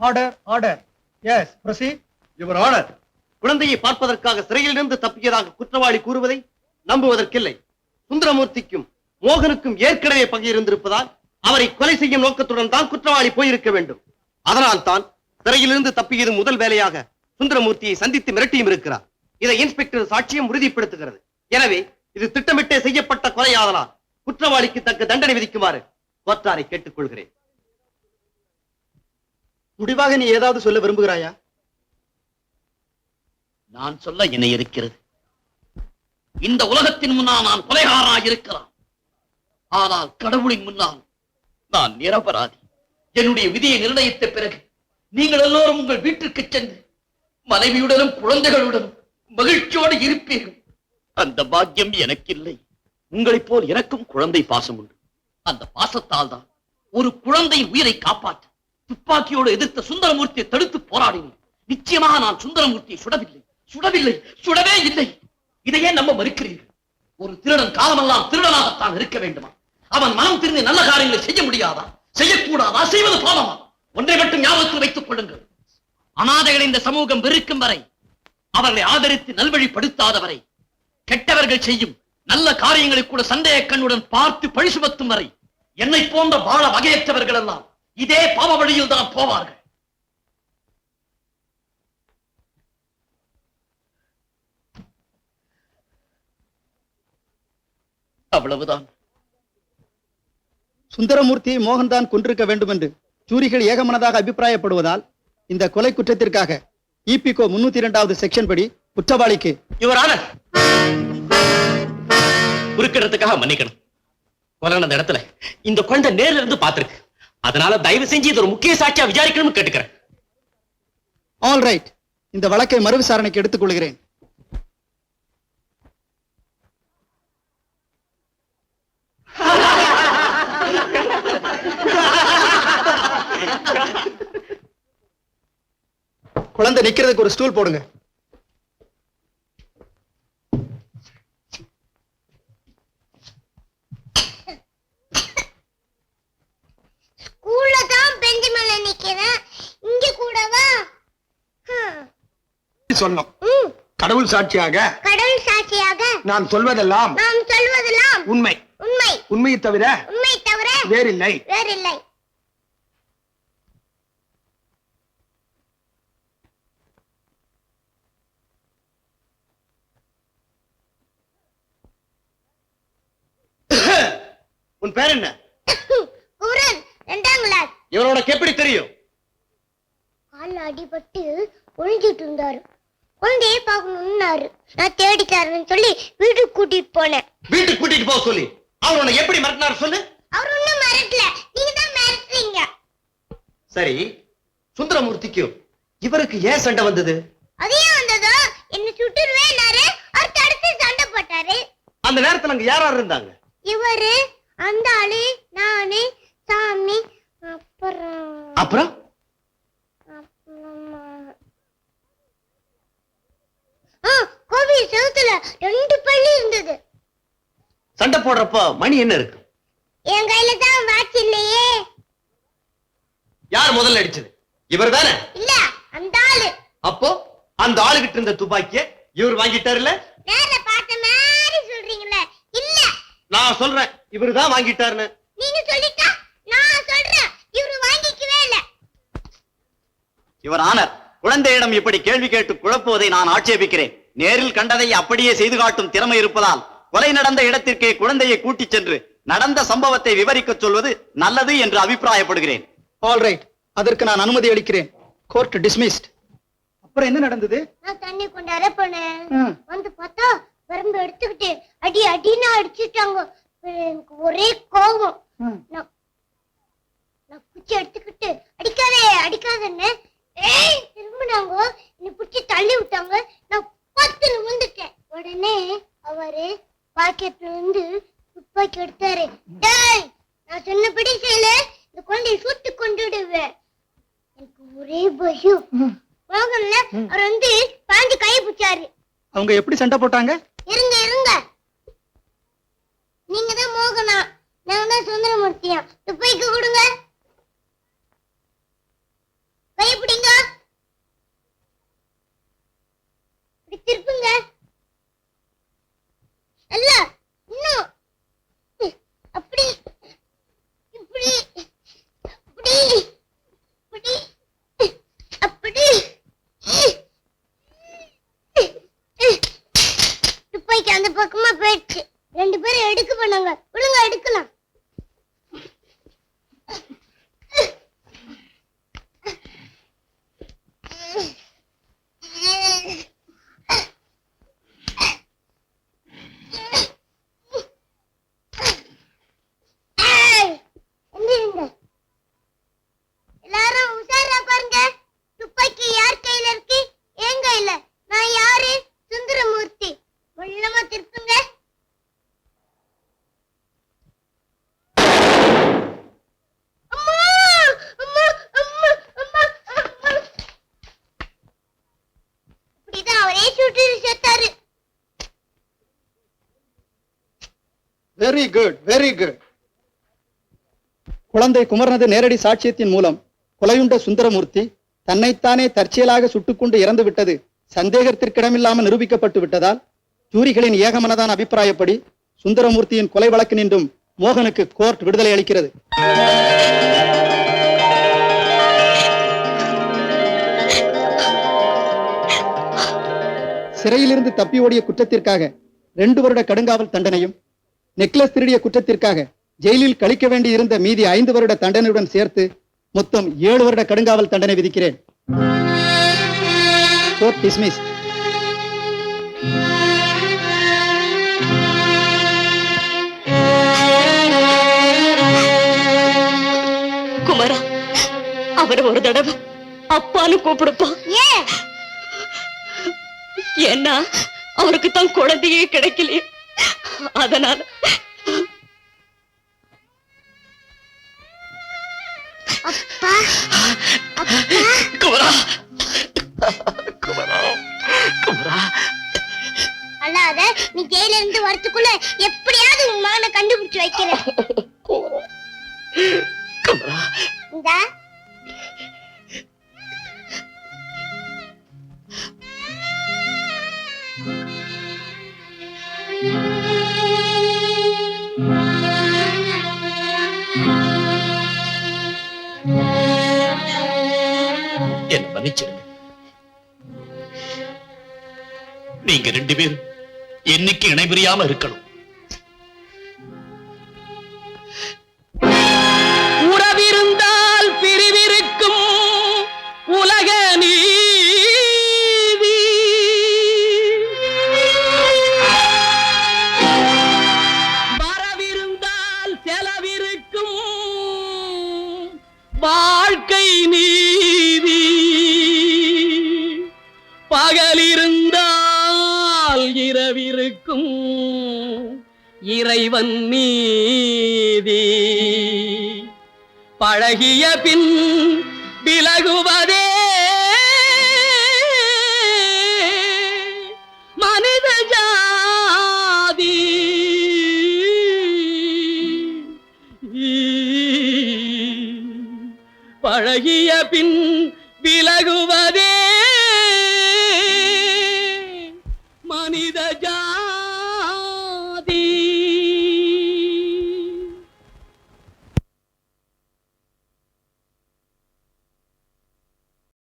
Order order. Yes proceed. Your honour, குழந்தையை பார்ப்பதற்காக சிறையிலிருந்து தப்பியதாக குற்றவாளி கூறுவதை நம்புவதற்கில்லை. சுந்தரமூர்த்திக்கும் மோகனுக்கும் ஏற்கனவே பகை இருந்திருப்பதால் அவரை கொலை செய்யும் நோக்கத்துடன் தான் குற்றவாளி போயிருக்க வேண்டும். அதனால் தான் சிறையிலிருந்து தப்பியது முதல் வேலையாக சுந்தரமூர்த்தியை சந்தித்து மிரட்டியும் இருக்கிறார். இதை இன்ஸ்பெக்டர் சாட்சியம் உறுதிப்படுத்துகிறது. எனவே இது திட்டமிட்டே செய்யப்பட்ட கொலையாதலால் குற்றவாளிக்கு தக்க தண்டனை விதிக்குமாறு கோர்ட்டாரை கேட்டுக்கொள்கிறேன். முடிவாக நீ ஏதாவது சொல்ல விரும்புகிறாயா? நான் சொல்ல என்ன இருக்கிறது? இந்த உலகத்தின் முன்னால் நான் கொலைகாரனாக இருக்கலாம், ஆனால் கடவுளின் முன்னால் நான் நிரபராதி. என்னுடைய விதியை நிர்ணயித்த பிறகு நீங்கள் எல்லோரும் உங்கள் வீட்டிற்கு சென்று மனைவியுடனும் குழந்தைகளுடனும் மகிழ்ச்சியோடு இருப்பீர்கள். அந்த பாக்கியம் எனக்கு இல்லை. உங்களைப் போல் எனக்கும் குழந்தை பாசம் உண்டு. அந்த பாசத்தால் தான் ஒரு குழந்தை உயிரை காப்பாற்ற துப்பாக்கியோடு எதிர்த்த சுந்தரமூர்த்தியை தடுத்து போராடினேன். நிச்சயமாக நான் சுந்தரமூர்த்தியை சுடவே இல்லை. இதையே நம்ப மறுக்கிறீர்கள்? ஒரு திருடன் காலமெல்லாம் திருடனாகத்தான் இருக்க வேண்டுமா? அவன் மனம் திரும்பி நல்ல காரியங்களை செய்ய முடியாதா? செய்யக்கூடாதா? செய்வது பாவமா? ஒன்றை மட்டும் ஞாபகத்தில் வைத்துக் கொள்ளுங்கள். அநாதைகளை இந்த சமூகம் வெறுக்கும் வரை, அவர்களை ஆதரித்து நல்வழிப்படுத்தாத வரை, கெட்டவர்கள் செய்யும் நல்ல காரியங்களை கூட சந்தேக கண்ணுடன் பார்த்து பழி சுமத்தும் வரை, என்னை போன்ற வாழ வகையற்றவர்கள் எல்லாம் இதே பாவ வழியில் தான் போவார்கள். அவ்வளவுதான். சுந்தரமூர்த்தியை மோகன்தான் கொன்றிருக்க வேண்டும் என்று ஜூரிகள் ஏகமனதாக அபிப்பிராயப்படுவதால் இந்த கொலை குற்றத்திற்காக இபிகோ 302வது செக்ஷன் படி குற்றவாளிக்கு யுவர் ஆனர், குறுக்கிடத்துக்காக மன்னிக்கணும். கொலை நடந்த இடத்துல இந்த குழந்தை நேர்ல இருந்து பார்த்திருக்கு. அதனால தயவு செஞ்சு இது ஒரு முக்கிய சாட்சியா விசாரிக்கணும்னு கேட்டுக்கிறேன். ஆல் ரைட், இந்த வழக்கை மறு விசாரணைக்கு எடுத்துக் கொள்கிறேன். குழந்தை நிக்கிறதுக்கு ஒரு ஸ்டூல் போடுங்க. ஸ்கூல்ல தான் பெஞ்ச் மேல நிக்கிறேன், இங்க கூடவா? சொன்னோம். கடவுள் சாட்சியாக நான் சொல்வதெல்லாம் உண்மை. உண்மையை தவிர வேறில்லை. உன் பேர் என்ன? குமரன், 2ஆம் கிளாஸ். இவரோட எப்படி தெரியும்? கால்ல அடிபட்டு ஒளிஞ்சிட்டு இருந்தாரு. குழந்தையை பார்க்கணும்னாரு. நான் தேடி தரேன்னு சொல்லி வீட்டுக்கு கூட்டிட்டு போனேன். வீட்டுக்கு கூட்டிட்டு போக சொல்லி அவர் உன்னை எப்படி மிரட்டினார் சொல்லு. அவர் ஒண்ணும் மிரட்டல, நீங்க தான் மிரட்டுறீங்க. சரி, சுந்தரமூர்த்திக்கும் இவருக்கு ஏன் சண்டை வந்தது? அதே வந்ததோ என்ன சுட்டுருவேன்னாரு. அவர் தடுத்து சண்டை போட்டாரு. அந்த நேரத்துல அங்க யார் இருந்தாங்க? இவரு, அந்த ஆளு, நானு, சாமி, அப்புறம் கோவில் செவுத்துல 2 பள்ளி இருந்தது. சண்டை போடுறப்ப மணி என்ன இருக்கு? என் கையில தான் வாட்ச் இல்லையே. யார் முதல்ல அடிச்சது? இவர் தானே? இல்ல, அந்த ஆளு. அப்போ அந்த ஆளுகிட்ட இருந்த துப்பாக்கிய இவர் வாங்கிட்டாருல்ல? நேர்ல பார்த்த மாதிரி சொல்றீங்களே. இல்ல, நான் சொல்றேன் இவரு தான் வாங்கிட்டாருன்னு. நீங்க சொல்லிட்டா நான் சொல்றேன் இவரு வாங்கிக்கவே இல்ல. யுவர் ஆனர், குழந்தையிடம் இப்படி கேள்வி கேட்டு குழப்புவதை நான் ஆட்சேபிக்கிறேன். நேரில் கண்டதை அப்படியே செய்து காட்டும் திறமை இருப்பதால் கொலை நடந்த இடத்திற்கே குழந்தையை கூட்டிச் சென்று நடந்த சம்பவத்தை விவரிக்க சொல்வது நல்லது என்று அபிப்பிராயப்படுகிறேன். ஆல் ரைட், அதற்கு நான் அனுமதி அளிக்கிறேன். Court dismissed. அப்புறம் என்ன நடந்தது? நான் தண்ணி கொண்டார போனேன். வந்து பார்த்தா வரம்பு எடுத்துக்கிட்டு அடின்னு அடிச்சுட்டாங்க. எனக்கு ஒரே கோபம். நான் குச்சி எடுத்துக்கிட்டு அடிக்காதன்னு திரும்பினாங்க. என்னை பிடிச்சி தள்ளி விட்டாங்க. நான் 10 விழுந்துட்டேன். உடனே அவரு பாக்கெட்ல இருந்து துப்பாக்கி எடுத்தாரு. நான் சொன்னபடி செய்யல, இந்த குழந்தையை சுட்டு கொண்டுடுவேன். எனக்கு ஒரே பயம். மோகன்ல அவர் வந்து பாஞ்சு கையை பிடிச்சாரு. அவங்க எப்படி சண்டை போட்டாங்க? இருங்க, நீங்க தான் மோகனா, நான் தான் சுந்தரமூர்த்தியா. துப்பாக்கி கொடுங்க. கையை வெரி குட், வெரி குட். குழந்தை குமரனது நேரடி சாட்சியத்தின் மூலம் கொலையுண்ட சுந்தரமூர்த்தி தன்னைத்தானே தற்செயலாக சுட்டுக்கொண்டு இறந்து விட்டது சந்தேகத்திற்கிடமில்லாமல் நிரூபிக்கப்பட்டு விட்டதால் ஜூரிகளின் ஏகமனதான அபிப்பிராயப்படி சுந்தரமூர்த்தியின் கொலை வழக்கு நின்றும் மோகனுக்கு கோர்ட் விடுதலை அளிக்கிறது. சிறையிலிருந்து தப்பி ஓடிய குற்றத்திற்காக 2 வருட கடுங்காவல் தண்டனையும், நெக்லஸ் திருடிய குற்றத்திற்காக ஜெயிலில் கழிக்க வேண்டி இருந்த மீதி 5 வருட தண்டனையுடன் சேர்த்து மொத்தம் 7 வருட கடுங்காவல் தண்டனை விதிக்கிறேன். Court dismiss. குமரா, அவரை ஒரு தடவை அப்பான்னு கூப்பிடுப்பா. ஏன்னா அவருக்கு தான் குழந்தையே கிடைக்கலையே, அதனால. குமரா, குமரா, குமரா. அல்லாத நீ ஜெயில இருந்து வரத்துக்குள்ள எப்படியாவது உன் மகனை கண்டுபிடிச்சு வைக்கிறேன். குமரா, இந்த என்ன மன்னிச்சிருங்க. நீங்க 2 பேரும் என்னைக்கு இணைபிரியாம இருக்கணும். உறவிருந்தால் பிரிவிருக்கும் உலக நீதி, வரவிருந்தால் செலவிருக்கும் வாழ்க்கை நீதி, பகலிருந்தால் இரவிருக்கும் இறைவன் நீதி, பழகிய பின் விலகுவதே மனித ஜாதி, பழகிய பின் விலகுவதே மனித ஜாதி.